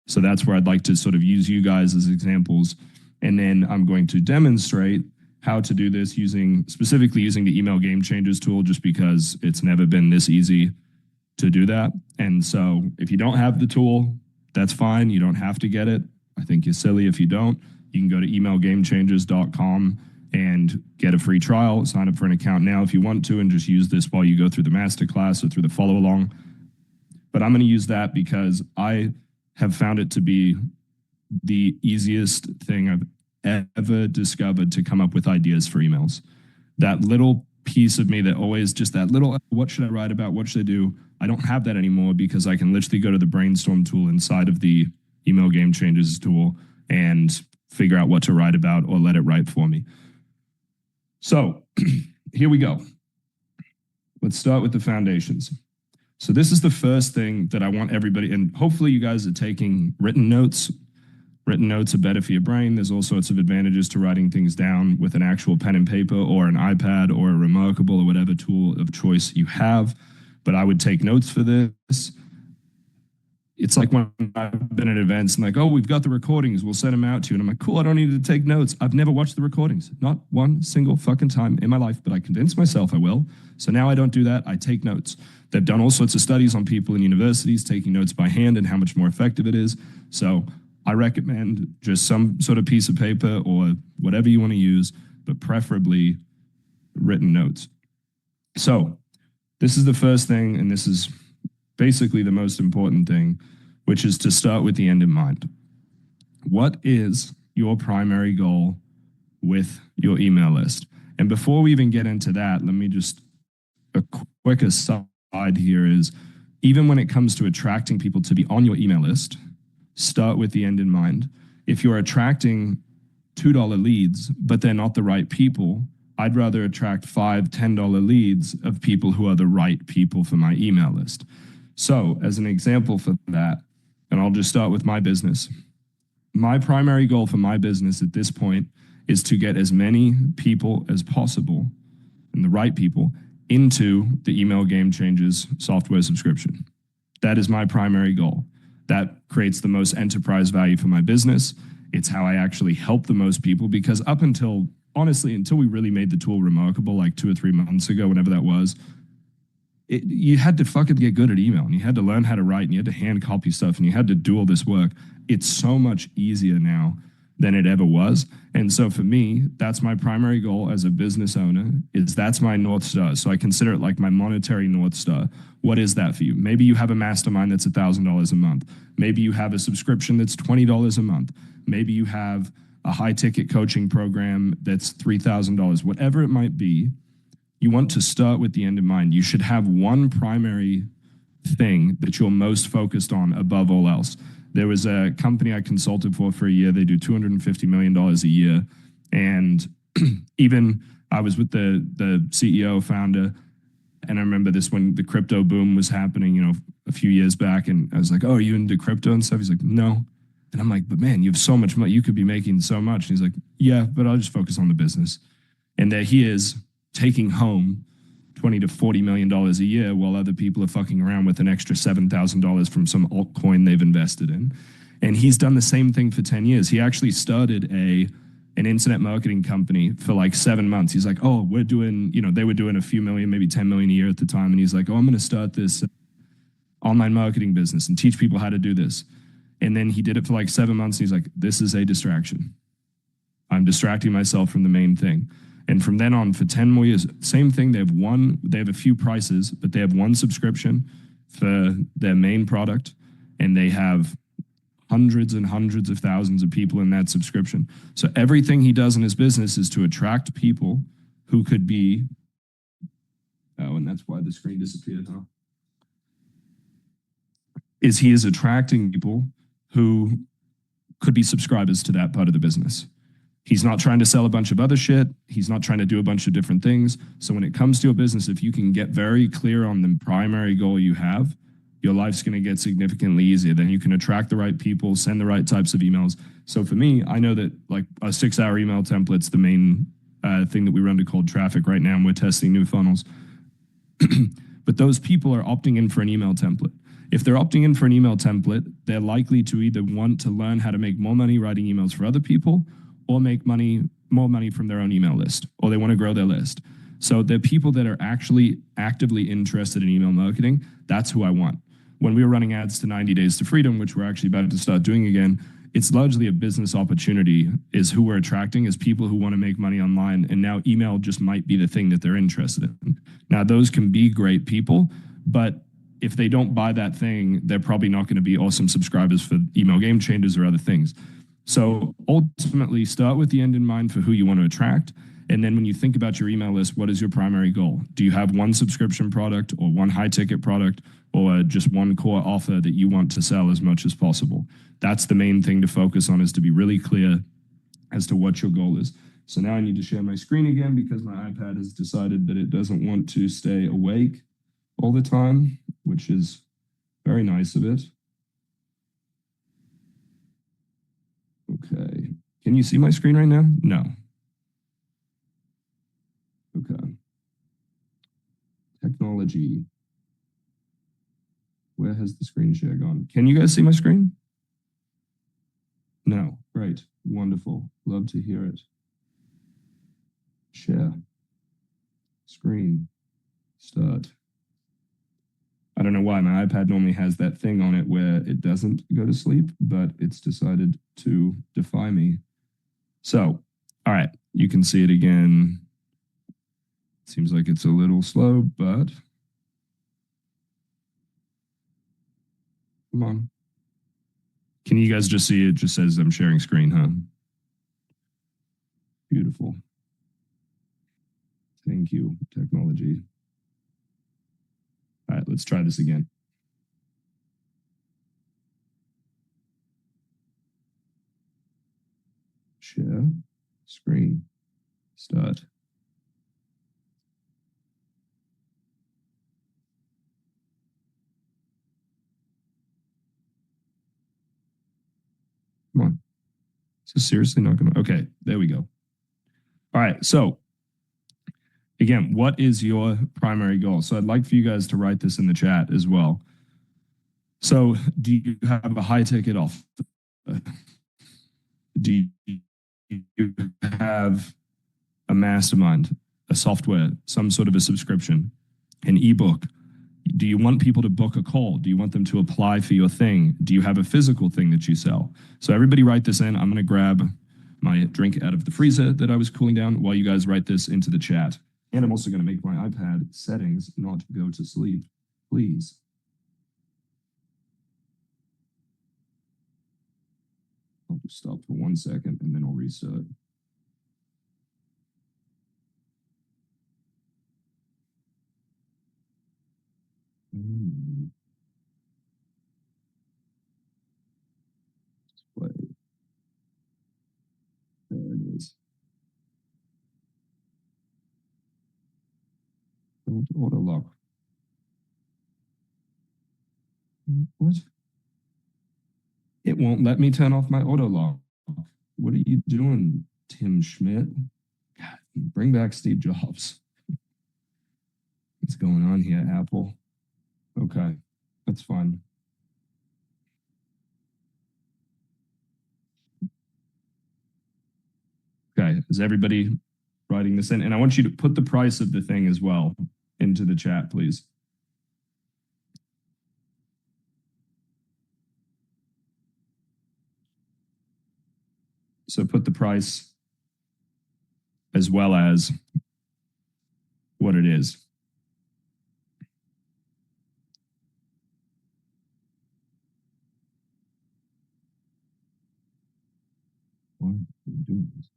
So that's where I'd like to sort of use you guys as examples. And then I'm going to demonstrate how to do this specifically using the email game changers tool, just because it's never been this easy to do that. And so if you don't have the tool, that's fine. You don't have to get it. I think you're silly if you don't. You can go to emailgamechangers.com and get a free trial, sign up for an account now if you want to, and just use this while you go through the masterclass or through the follow along. But I'm going to use that because I have found it to be the easiest thing I've ever discovered to come up with ideas for emails. That little piece of me that always just that little, what should I write about? What should I do? I don't have that anymore because I can literally go to the brainstorm tool inside of the email game changers tool and figure out what to write about or let it write for me. So here we go. Let's start with the foundations. So this is the first thing that I want everybody, and hopefully you guys are taking written notes. Written notes are better for your brain. There's all sorts of advantages to writing things down with an actual pen and paper or an iPad or a Remarkable or whatever tool of choice you have. But I would take notes for this. It's like when I've been at events and like, oh, we've got the recordings, we'll send them out to you. And I'm like, cool, I don't need to take notes. I've never watched the recordings, not one single fucking time in my life, but I convinced myself I will. So now I don't do that. I take notes. They've done all sorts of studies on people in universities taking notes by hand and how much more effective it is. So I recommend just some sort of piece of paper or whatever you want to use, but preferably written notes. So this is the first thing, and this is basically the most important thing, which is to start with the end in mind. What is your primary goal with your email list? And before we even get into that, let me just, a quick aside here is, even when it comes to attracting people to be on your email list, start with the end in mind. If you're attracting $2 leads, but they're not the right people, I'd rather attract $5, $10 leads of people who are the right people for my email list. So as an example for that, and I'll just start with my business. My primary goal for my business at this point is to get as many people as possible, and the right people, into the Email Game Changers software subscription. That is my primary goal. That creates the most enterprise value for my business. It's how I actually help the most people, because up until, honestly, until we really made the tool remarkable, like 2 or 3 months ago, whenever that was, you had to fucking get good at email, and you had to learn how to write, and you had to hand copy stuff, and you had to do all this work. It's so much easier now than it ever was. And so for me, that's my primary goal as a business owner, is that's my North Star. So I consider it like my monetary North Star. What is that for you? Maybe you have a mastermind that's $1,000 a month. Maybe you have a subscription that's $20 a month. Maybe you have a high ticket coaching program that's $3,000, whatever it might be. You want to start with the end in mind. You should have one primary thing that you're most focused on above all else. There was a company I consulted for a year. They do $250 million a year. And even I was with the CEO, founder, and I remember this when the crypto boom was happening, a few years back. And I was like, oh, are you into crypto and stuff? He's like, no. And I'm like, but man, you have so much money. You could be making so much. And he's like, yeah, but I'll just focus on the business. And there he is, taking home $20 to $40 million a year while other people are fucking around with an extra $7,000 from some altcoin they've invested in. And he's done the same thing for 10 years. He actually started an internet marketing company for like 7 months. He's like, oh, we're doing, they were doing a few million, maybe 10 million a year at the time. And he's like, oh, I'm going to start this online marketing business and teach people how to do this. And then he did it for like 7 months. And he's like, this is a distraction. I'm distracting myself from the main thing. And from then on, for 10 more years, same thing. They have a few prices, but they have one subscription for their main product, and they have hundreds and hundreds of thousands of people in that subscription. So everything he does in his business is to attract people who could be, oh, and that's why the screen disappeared, huh? He is attracting people who could be subscribers to that part of the business. He's not trying to sell a bunch of other shit. He's not trying to do a bunch of different things. So when it comes to your business, if you can get very clear on the primary goal you have, your life's going to get significantly easier. Then you can attract the right people, send the right types of emails. So for me, I know that like a 6-hour email template's the main thing that we run to cold traffic right now, and we're testing new funnels. But those people are opting in for an email template. If they're opting in for an email template, they're likely to either want to learn how to make more money writing emails for other people or make more money from their own email list, or they want to grow their list. So they're people that are actually actively interested in email marketing. That's who I want. When we were running ads to 90 Days to Freedom, which we're actually about to start doing again, it's largely a business opportunity is who we're attracting is people who want to make money online. And now email just might be the thing that they're interested in. Now, those can be great people, but if they don't buy that thing, they're probably not going to be awesome subscribers for Email Game Changers or other things. So ultimately, start with the end in mind for who you want to attract. And then when you think about your email list, what is your primary goal? Do you have one subscription product or one high ticket product or just one core offer that you want to sell as much as possible? That's the main thing to focus on, is to be really clear as to what your goal is. So now I need to share my screen again because my iPad has decided that it doesn't want to stay awake all the time, which is very nice of it. Okay. Can you see my screen right now? No. Okay. Technology. Where has the screen share gone? Can you guys see my screen? No. Great. Wonderful. Love to hear it. Share. Screen. Start. I don't know why my iPad normally has that thing on it where it doesn't go to sleep, but it's decided to defy me. So, all right, you can see it again. Seems like it's a little slow, but come on. Can you guys just see it? Just says I'm sharing screen, huh? Beautiful. Thank you, technology. All right, let's try this again. Share, screen, start. Come on. This is seriously not going to. Okay, there we go. All right, so again, what is your primary goal? So I'd like for you guys to write this in the chat as well. So do you have a high ticket offer? Do you have a mastermind, a software, some sort of a subscription, an ebook? Do you want people to book a call? Do you want them to apply for your thing? Do you have a physical thing that you sell? So everybody write this in. I'm going to grab my drink out of the freezer that I was cooling down while you guys write this into the chat. And I'm also going to make my iPad settings not go to sleep, please. I'll just stop for 1 second and then I'll restart. Display. There it is. Don't auto lock. What? It won't let me turn off my auto lock. What are you doing, Tim Schmidt? God, bring back Steve Jobs. What's going on here, Apple? Okay, that's fine. Okay, is everybody writing this in? And I want you to put the price of the thing as well into the chat, please. So put the price as well as what it is. Why are you doing this?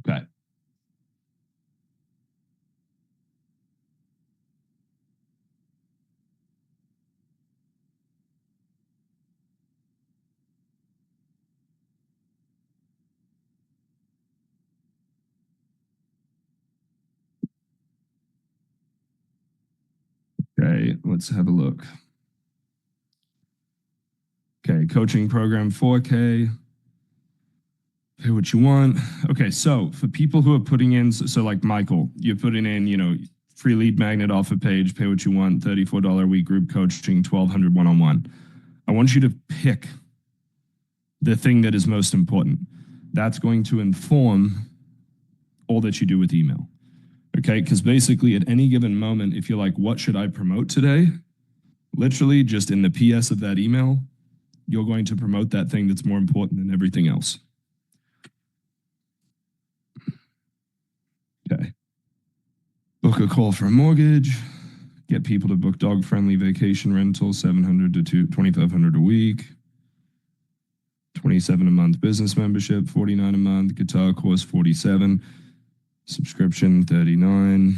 Okay. Okay, let's have a look. Okay, coaching program 4K. Pay what you want. Okay, so for people who are putting in, so like Michael, you're putting in, free lead magnet offer page, pay what you want, $34 a week group coaching, $1,200 one-on-one. I want you to pick the thing that is most important. That's going to inform all that you do with email. Okay, because basically at any given moment, if you're like, what should I promote today? Literally just in the PS of that email, you're going to promote that thing that's more important than everything else. Okay. Book a call for a mortgage. Get people to book dog-friendly vacation rental, $700 to $2,500 a week. $27 a month business membership, $49 a month. Guitar course, $47. Subscription, $39.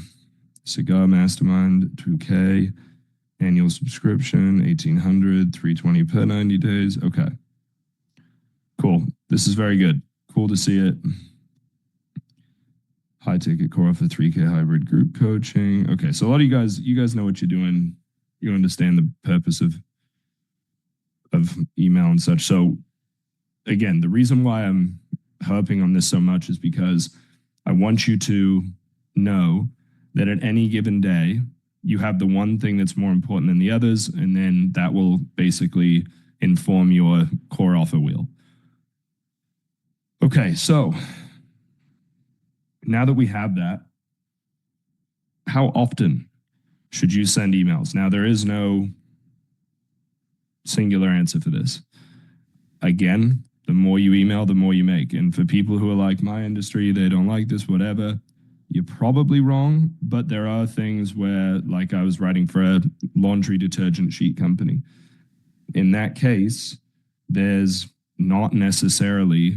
Cigar mastermind, $2K. Annual subscription, $1,800. $320 per 90 days. Okay. Cool. This is very good. Cool to see it. High ticket core offer, 3K hybrid group coaching. Okay, so a lot of you guys know what you're doing. You understand the purpose of email and such. So again, the reason why I'm harping on this so much is because I want you to know that at any given day, you have the one thing that's more important than the others, and then that will basically inform your core offer wheel. Okay, so now that we have that, how often should you send emails? Now, there is no singular answer for this. Again, the more you email, the more you make. And for people who are like my industry, they don't like this, whatever, you're probably wrong. But there are things where, like I was writing for a laundry detergent sheet company. In that case, there's not necessarily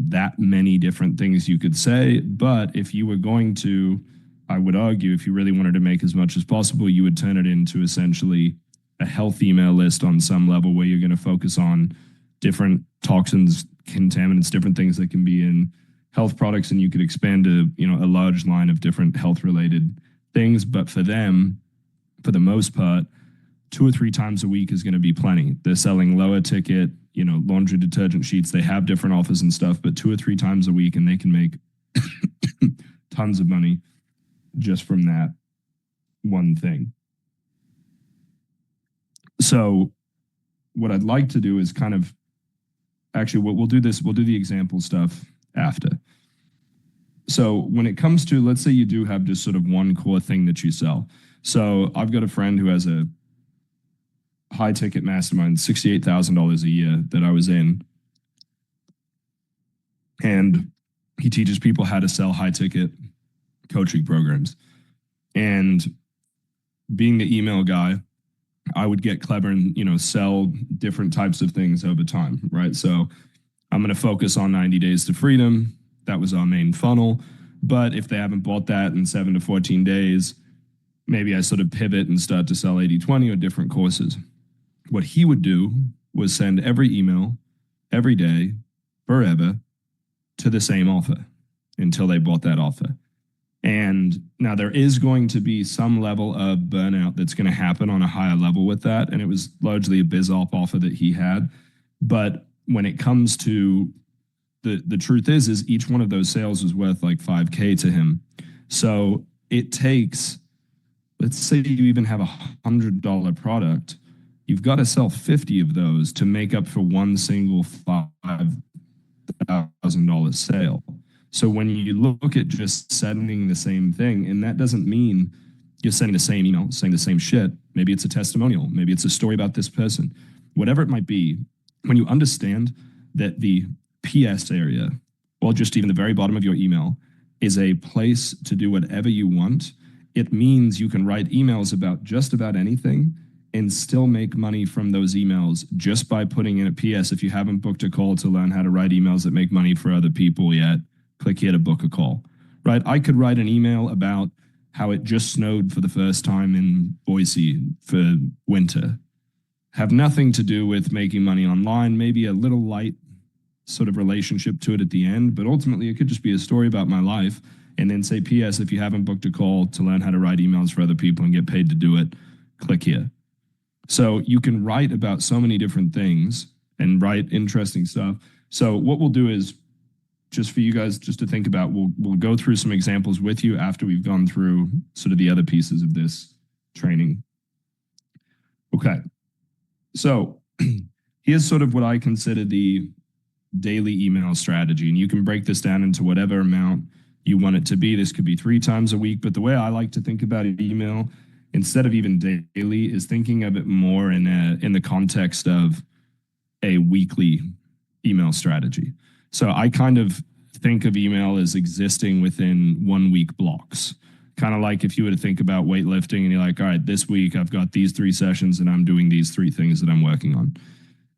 that many different things you could say. But if you were going to, I would argue, if you really wanted to make as much as possible, you would turn it into essentially a health email list on some level where you're going to focus on different toxins, contaminants, different things that can be in health products, and you could expand to, a large line of different health related things. But for them, for the most part, 2 or 3 times a week is going to be plenty. They're selling lower ticket, laundry detergent sheets. They have different offers and stuff, but 2 or 3 times a week, and they can make tons of money just from that one thing. So what I'd like to do is kind of, actually, we'll do the example stuff after. So when it comes to, let's say you do have just sort of one core thing that you sell. So I've got a friend who has a high ticket mastermind, $68,000 a year that I was in. And he teaches people how to sell high ticket coaching programs. And being the email guy, I would get clever and, sell different types of things over time, right? So I'm going to focus on 90 days to freedom. That was our main funnel. But if they haven't bought that in 7 to 14 days, maybe I sort of pivot and start to sell 80/20 or different courses. What he would do was send every email every day forever to the same offer until they bought that offer. And now there is going to be some level of burnout that's going to happen on a higher level with that. And it was largely a BizOp offer that he had. But when it comes to the truth is each one of those sales was worth like $5K to him. So it takes, let's say you even have $100 product, you've got to sell 50 of those to make up for one single $5,000 sale. So when you look at just sending the same thing, and that doesn't mean you're sending the same email, saying the same shit. Maybe it's a testimonial. Maybe it's a story about this person. Whatever it might be, when you understand that the PS area, or just even the very bottom of your email, is a place to do whatever you want, it means you can write emails about just about anything and still make money from those emails just by putting in a PS. If you haven't booked a call to learn how to write emails that make money for other people yet, click here to book a call, right? I could write an email about how it just snowed for the first time in Boise for winter. Have nothing to do with making money online, maybe a little light sort of relationship to it at the end, but ultimately it could just be a story about my life. And then say, PS, if you haven't booked a call to learn how to write emails for other people and get paid to do it, click here. So you can write about so many different things and write interesting stuff. So what we'll do is just for you guys just to think about. We'll go through some examples with you after we've gone through sort of the other pieces of this training. Okay. So here's sort of what I consider the daily email strategy. And you can break this down into whatever amount you want it to be. This could be 3 times a week. But the way I like to think about email, instead of even daily, is thinking of it more in the context of a weekly email strategy. So I kind of think of email as existing within 1 week blocks. Kind of like if you were to think about weightlifting and you're like, all right, this week I've got these 3 sessions and I'm doing these 3 things that I'm working on.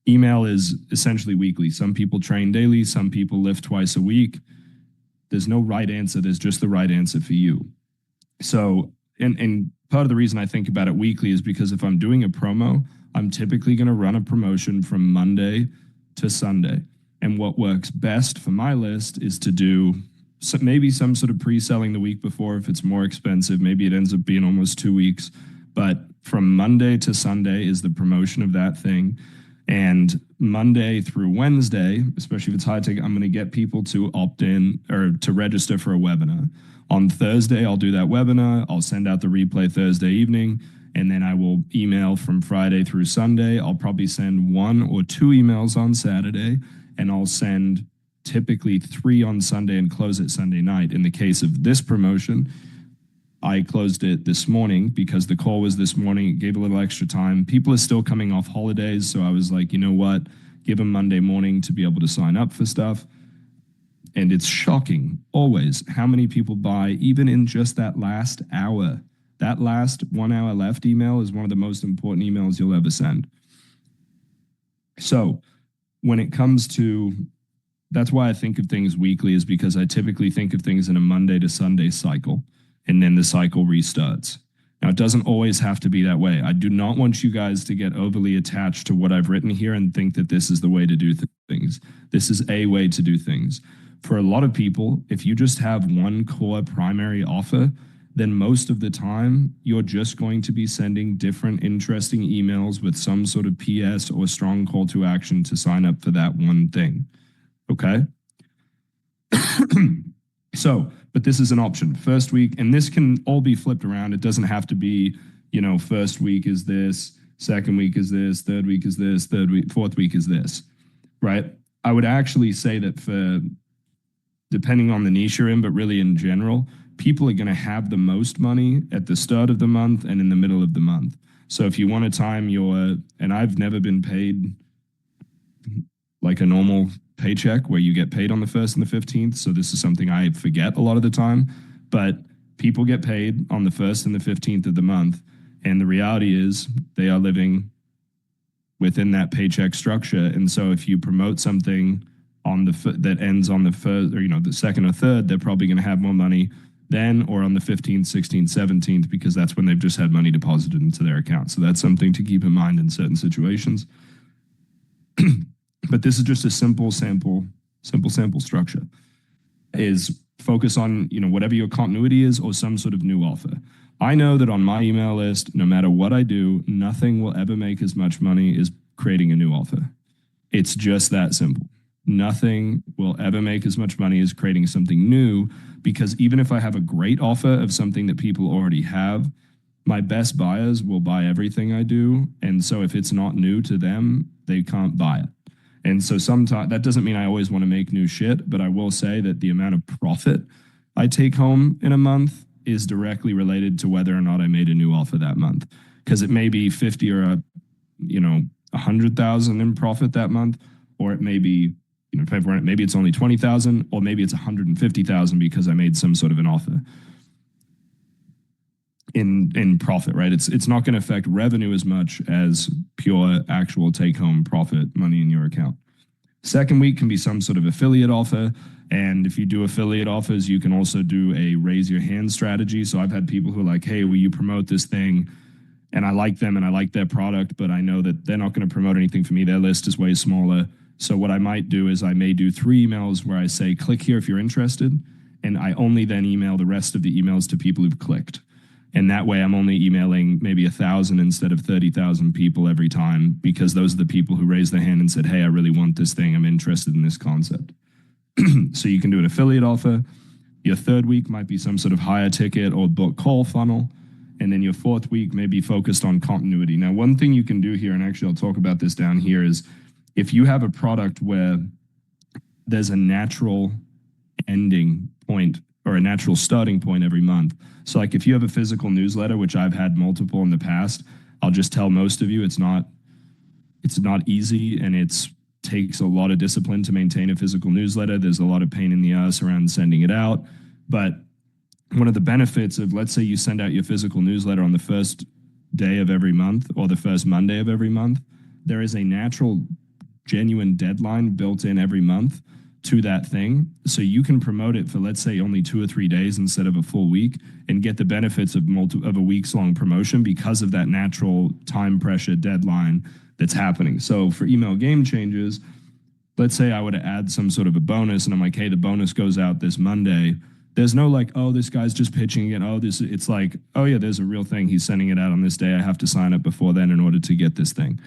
Email is essentially weekly. Some people train daily, some people lift twice a week. There's no right answer. There's just the right answer for you. So, and part of the reason I think about it weekly is because if I'm doing a promo, I'm typically going to run a promotion from Monday to Sunday. And what works best for my list is to do maybe some sort of pre-selling the week before if it's more expensive. Maybe it ends up being almost 2 weeks. But from Monday to Sunday is the promotion of that thing. And Monday through Wednesday, especially if it's high ticket, I'm going to get people to opt in or to register for a webinar. On Thursday, I'll do that webinar. I'll send out the replay Thursday evening, and then I will email from Friday through Sunday. I'll probably send 1 or 2 emails on Saturday, and I'll send typically 3 on Sunday and close it Sunday night. In the case of this promotion, I closed it this morning because the call was this morning. It gave a little extra time. People are still coming off holidays, so I was like, you know what? Give them Monday morning to be able to sign up for stuff. And it's shocking, always, how many people buy, even in just that last hour. That last 1 hour left email is one of the most important emails you'll ever send. So when it comes to, that's why I think of things weekly, is because I typically think of things in a Monday to Sunday cycle. And then the cycle restarts. Now, it doesn't always have to be that way. I do not want you guys to get overly attached to what I've written here and think that this is the way to do things. This is a way to do things. For a lot of people, if you just have one core primary offer, then most of the time, you're just going to be sending different interesting emails with some sort of PS or strong call to action to sign up for that one thing. Okay? So, but this is an option. First week, and this can all be flipped around. It doesn't have to be, first week is this, second week is this, third week is this, fourth week is this, right? I would actually say that for, depending on the niche you're in, but really in general, people are going to have the most money at the start of the month and in the middle of the month. So if you want to time and I've never been paid like a normal paycheck where you get paid on the 1st and the 15th. So this is something I forget a lot of the time, but people get paid on the 1st and the 15th of the month. And the reality is they are living within that paycheck structure. And so if you promote something on that ends on the first, or, the second or third, they're probably going to have more money then, or on the 15th, 16th, 17th, because that's when they've just had money deposited into their account. So that's something to keep in mind in certain situations. But this is just a simple sample structure, is focus on, whatever your continuity is or some sort of new offer. I know that on my email list, no matter what I do, nothing will ever make as much money as creating a new offer. It's just that simple. Nothing will ever make as much money as creating something new, because even if I have a great offer of something that people already have, my best buyers will buy everything I do. And so if it's not new to them, they can't buy it. And so sometimes that doesn't mean I always want to make new shit, but I will say that the amount of profit I take home in a month is directly related to whether or not I made a new offer that month. Because it may be 50 or 100,000 in profit that month, or it may be, maybe it's only 20,000, or maybe it's 150,000 because I made some sort of an offer in profit, right? It's not going to affect revenue as much as pure actual take-home profit money in your account. Second week can be some sort of affiliate offer. And if you do affiliate offers, you can also do a raise your hand strategy. So I've had people who are like, hey, will you promote this thing? And I like them and I like their product, but I know that they're not going to promote anything for me. Their list is way smaller. So what I might do is I may do 3 emails where I say, click here if you're interested. And I only then email the rest of the emails to people who've clicked. And that way I'm only emailing maybe 1,000 instead of 30,000 people every time, because those are the people who raised their hand and said, hey, I really want this thing. I'm interested in this concept. So you can do an affiliate offer. Your third week might be some sort of higher ticket or book call funnel. And then your fourth week may be focused on continuity. Now, one thing you can do here, and actually I'll talk about this down here, is if you have a product where there's a natural ending point or a natural starting point every month. So like if you have a physical newsletter, which I've had multiple in the past, I'll just tell most of you it's not easy, and it's takes a lot of discipline to maintain a physical newsletter. There's a lot of pain in the ass around sending it out. But one of the benefits of, let's say you send out your physical newsletter on the first day of every month or the first Monday of every month, there is a natural, genuine deadline built in every month to that thing. So you can promote it for, let's say, only 2 or 3 days instead of a full week, and get the benefits of a week's long promotion because of that natural time pressure deadline that's happening. So for email game changes, let's say I were to add some sort of a bonus, and I'm like, hey, the bonus goes out this Monday. There's no like, oh, this guy's just pitching it. Oh, it's like, oh yeah, there's a real thing. He's sending it out on this day. I have to sign up before then in order to get this thing.